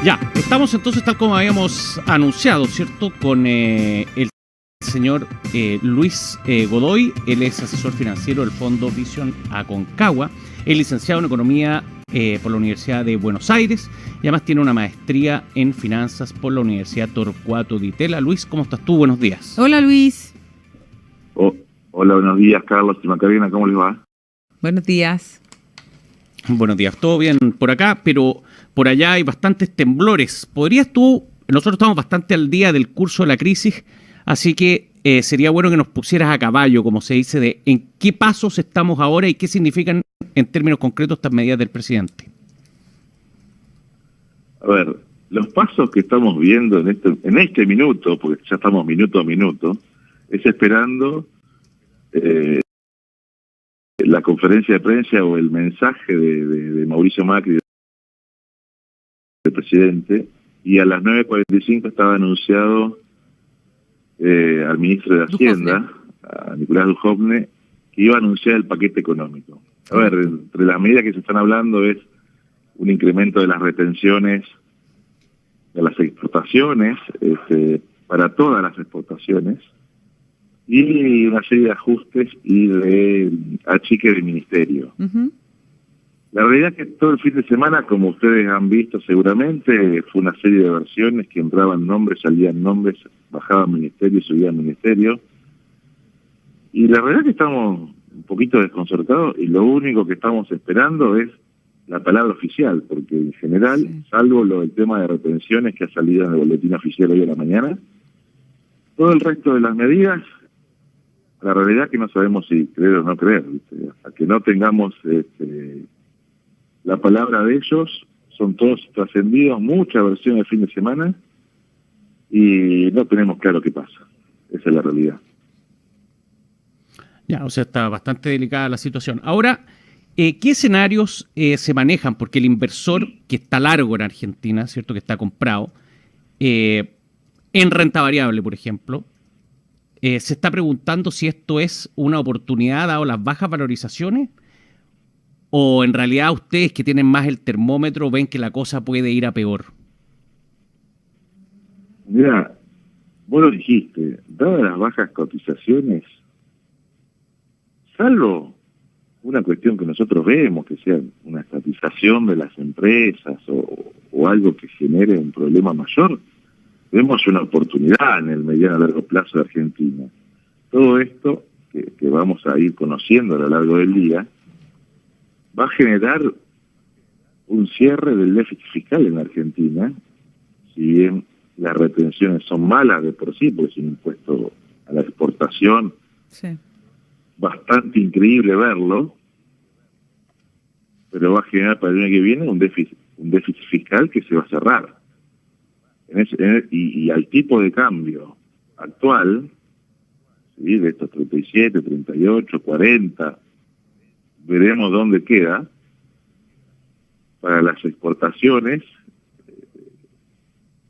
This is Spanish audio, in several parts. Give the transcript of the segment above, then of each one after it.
Ya, estamos entonces tal como habíamos anunciado, ¿cierto? Con el señor Luis Godoy. Él es asesor financiero del Fondo Vision Aconcagua, es licenciado en Economía por la Universidad de Buenos Aires y además tiene una maestría en Finanzas por la Universidad Torcuato Di Tella. Luis, ¿cómo estás tú? Buenos días. Hola, Luis. Hola, buenos días, Carlos y Macarena, ¿cómo les va? Buenos días. Buenos días, todo bien por acá, pero por allá hay bastantes temblores. Nosotros estamos bastante al día del curso de la crisis, así que sería bueno que nos pusieras a caballo, como se dice, de en qué pasos estamos ahora y qué significan en términos concretos estas medidas del presidente. A ver, los pasos que estamos viendo en este minuto, porque ya estamos minuto a minuto, es esperando la conferencia de prensa o el mensaje de Mauricio Macri, del presidente, y a las 9:45 estaba anunciado al ministro de Hacienda, a Nicolás Dujovne, que iba a anunciar el paquete económico. A ver, entre las medidas que se están hablando es un incremento de las retenciones de las exportaciones, para todas las exportaciones, y una serie de ajustes y de achique del ministerio. Uh-huh. La realidad es que todo el fin de semana, como ustedes han visto seguramente, fue una serie de versiones que entraban nombres, salían nombres, bajaban ministerio, subían ministerio. Y la realidad es que estamos un poquito desconcertados y lo único que estamos esperando es la palabra oficial, porque en general, sí, salvo el tema de retenciones que ha salido en el boletín oficial hoy a la mañana, todo el resto de las medidas, la realidad es que no sabemos si creer o no creer, ¿viste? Hasta que no tengamos la palabra de ellos, son todos trascendidos, mucha versión el fin de semana, y no tenemos claro qué pasa. Esa es la realidad. Ya, o sea, está bastante delicada la situación. Ahora, ¿qué escenarios se manejan? Porque el inversor que está largo en Argentina, ¿cierto? Que está comprado, en renta variable, por ejemplo, se está preguntando si esto es una oportunidad dado las bajas valorizaciones, o en realidad ustedes que tienen más el termómetro ven que la cosa puede ir a peor. Mira, vos lo dijiste, dadas las bajas cotizaciones, salvo una cuestión que nosotros vemos, que sea una estatización de las empresas o algo que genere un problema mayor, vemos una oportunidad en el mediano a largo plazo de Argentina. Todo esto que vamos a ir conociendo a lo largo del día va a generar un cierre del déficit fiscal en Argentina, si bien las retenciones son malas de por sí, porque es un impuesto a la exportación, sí, bastante increíble verlo, pero va a generar para el año que viene un déficit fiscal que se va a cerrar. Y al tipo de cambio actual, ¿sí?, de estos 37, 38, 40, veremos dónde queda. Para las exportaciones,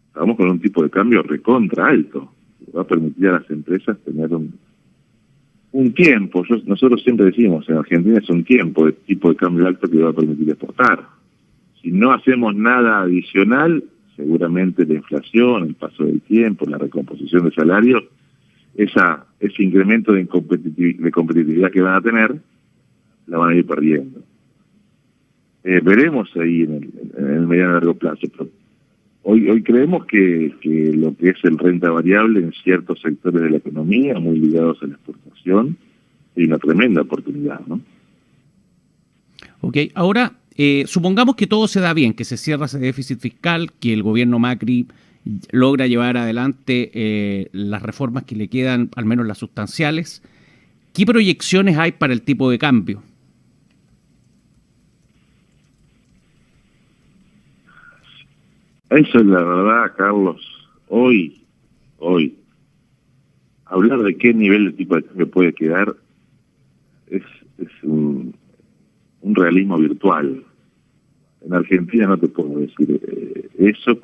estamos con un tipo de cambio recontra alto, que va a permitir a las empresas tener un tiempo. Nosotros siempre decimos, en Argentina es un tiempo de tipo de cambio alto que va a permitir exportar. Si no hacemos nada adicional, seguramente la inflación, el paso del tiempo, la recomposición de salarios, ese incremento de competitividad que van a tener, la van a ir perdiendo. Veremos ahí en el mediano y largo plazo, pero hoy creemos que lo que es el renta variable en ciertos sectores de la economía, muy ligados a la exportación, hay una tremenda oportunidad, ¿no? Ok, ahora supongamos que todo se da bien, que se cierra ese déficit fiscal, que el gobierno Macri logra llevar adelante las reformas que le quedan, al menos las sustanciales. ¿Qué proyecciones hay para el tipo de cambio? Eso es la verdad, Carlos. Hoy, hablar de qué nivel de tipo de cambio puede quedar es un realismo virtual. En Argentina no te puedo decir eso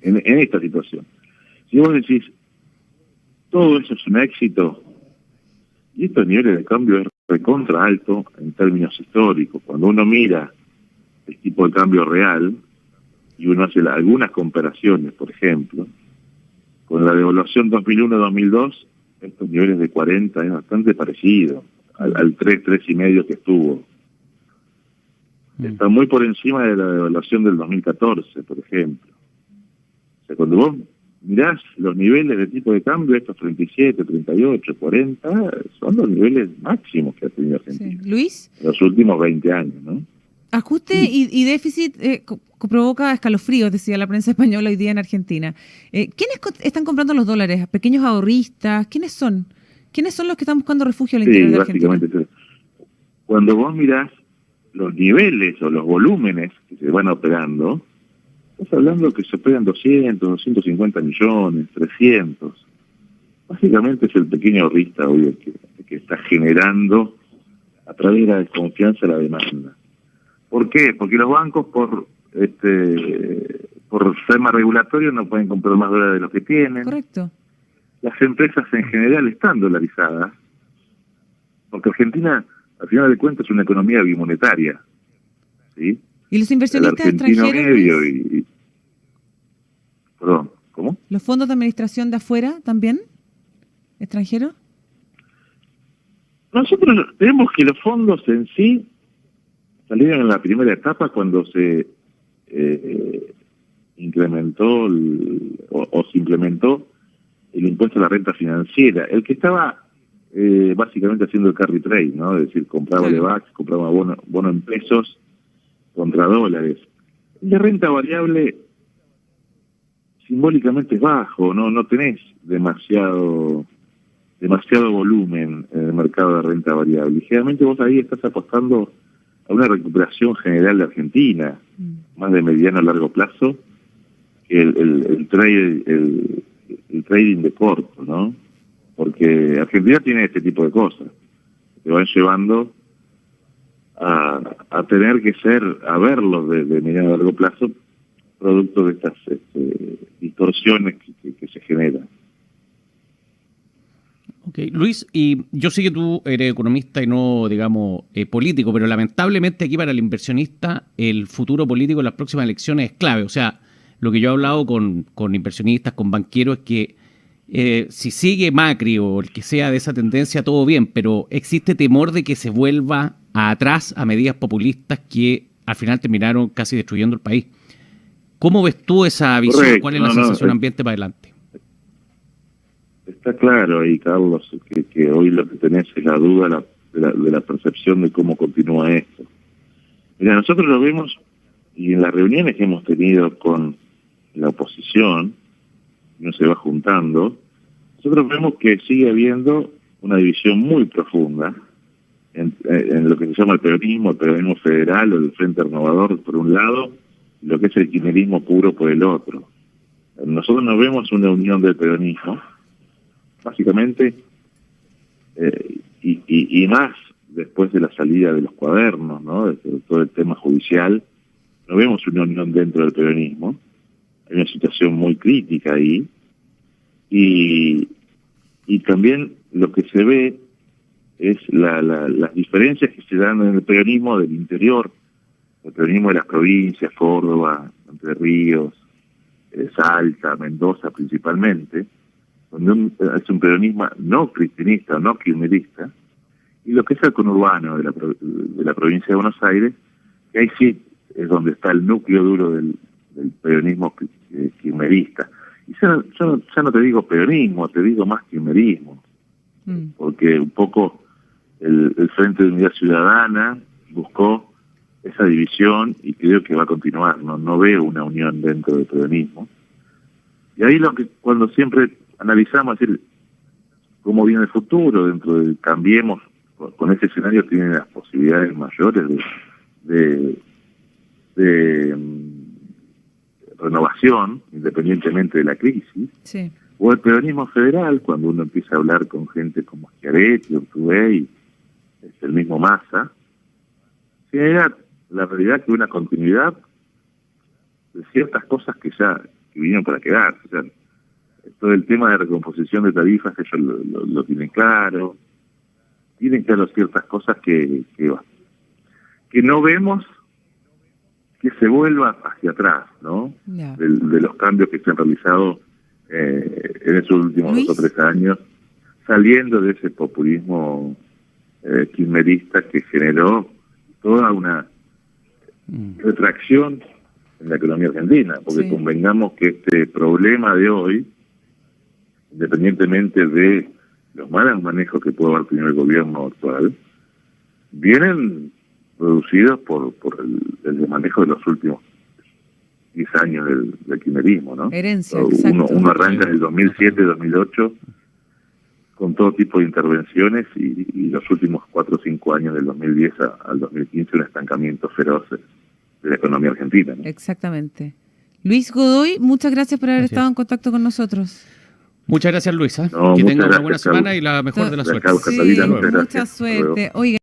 en esta situación. Si vos decís, todo eso es un éxito, y estos niveles de cambio es recontra alto en términos históricos. Cuando uno mira el tipo de cambio real, y uno hace algunas comparaciones, por ejemplo, con la devaluación 2001-2002, estos niveles de 40 es bastante parecido al 3,5 que estuvo. Está muy por encima de la devaluación del 2014, por ejemplo. O sea, cuando vos mirás los niveles de tipo de cambio, estos 37, 38, 40, son los niveles máximos que ha tenido Argentina. Sí. Luis, en los últimos 20 años, ¿no? ajuste y déficit provoca escalofríos, decía la prensa española hoy día en Argentina. ¿Quiénes están comprando los dólares? ¿Pequeños ahorristas? ¿Quiénes son? ¿Quiénes son los que están buscando refugio al interior de Argentina? Básicamente, cuando vos mirás los niveles o los volúmenes que se van operando, estás hablando que se operan 200, 250 millones, 300. Básicamente es el pequeño ahorrista hoy el que está generando a través de la desconfianza la demanda. ¿Por qué? Porque los bancos por tema regulatorio no pueden comprar más dólares de los que tienen. Correcto. Las empresas en general están dolarizadas, porque Argentina, al final de cuentas, es una economía bimonetaria, ¿sí? ¿Y los inversionistas el argentino extranjeros? medio Perdón, ¿cómo? ¿Los fondos de administración de afuera también? ¿Extranjeros? Nosotros vemos que los fondos en sí salieron en la primera etapa cuando se incrementó o se implementó el impuesto a la renta financiera, el que estaba básicamente haciendo el carry trade, ¿no? Es decir, compraba Levax, compraba bono en pesos contra dólares. El de renta variable simbólicamente es bajo, no tenés demasiado volumen en el mercado de renta variable. Y generalmente vos ahí estás apostando a una recuperación general de Argentina, más de mediano a largo plazo, que el trading de corto, ¿no? Porque Argentina tiene este tipo de cosas, que van llevando a tener que a verlos de mediano a largo plazo, producto de estas distorsiones que se generan. Ok, Luis, y yo sé que tú eres economista y no, digamos, político, pero lamentablemente aquí para el inversionista el futuro político en las próximas elecciones es clave. O sea, lo que yo he hablado con inversionistas, con banqueros, es que si sigue Macri o el que sea de esa tendencia, todo bien, pero existe temor de que se vuelva atrás a medidas populistas que al final terminaron casi destruyendo el país. ¿Cómo ves tú esa visión? Correcto. ¿Cuál es la sensación ambiente para adelante? Está claro ahí, Carlos, que hoy lo que tenés es la duda de la percepción de cómo continúa esto. Mira, nosotros lo vemos, y en las reuniones que hemos tenido con la oposición, uno se va juntando, nosotros vemos que sigue habiendo una división muy profunda en lo que se llama el peronismo federal o el Frente Renovador por un lado, y lo que es el kirchnerismo puro por el otro. Nosotros no vemos una unión del peronismo, básicamente, y más después de la salida de los cuadernos, ¿no? De todo el tema judicial, no vemos una unión dentro del peronismo. Hay una situación muy crítica ahí, y también lo que se ve es las diferencias que se dan en el peronismo del interior, el peronismo de las provincias, Córdoba, Entre Ríos, Salta, Mendoza principalmente, donde es un peronismo no cristianista, no kirchnerista, y lo que es el conurbano de la provincia de Buenos Aires, que ahí sí es donde está el núcleo duro del peronismo kirchnerista. Y ya no te digo peronismo, te digo más kirchnerismo, porque un poco el Frente de Unidad Ciudadana buscó esa división y creo que va a continuar, no veo una unión dentro del peronismo. Y ahí cuando siempre analizamos, es decir, cómo viene el futuro dentro del Cambiemos, con ese escenario tienen las posibilidades mayores de renovación, independientemente de la crisis, sí. O el peronismo federal, cuando uno empieza a hablar con gente como Schiaretti, Urtubey, el mismo Massa, genera la realidad que una continuidad de ciertas cosas que vinieron para quedarse. O sea, todo el tema de recomposición de tarifas, ellos lo tienen claro. Tienen claro ciertas cosas que no vemos que se vuelva hacia atrás, ¿no? Ya. De los cambios que se han realizado en esos últimos Luis. 2 o 3 años, saliendo de ese populismo kirchnerista que generó toda una retracción en la economía argentina, porque Sí. convengamos que este problema de hoy, independientemente de los malos manejos que pudo haber tenido el gobierno actual, vienen producidos por el desmanejo de los últimos 10 años del kirchnerismo, ¿no? Herencia, exacto. Uno arranca en el 2007, 2008, con todo tipo de intervenciones y los últimos 4 o 5 años del 2010 al 2015 un estancamiento feroz de la economía argentina, ¿no? Exactamente. Luis Godoy, muchas gracias por haber Así estado es. en contacto con nosotros. Muchas gracias, Luisa. No, que muchas tenga una gracias, buena Carlos. semana y la mejor de las Gracias, suertes. Catalina, muchas mucha gracias. Hasta luego. suerte. Oiga.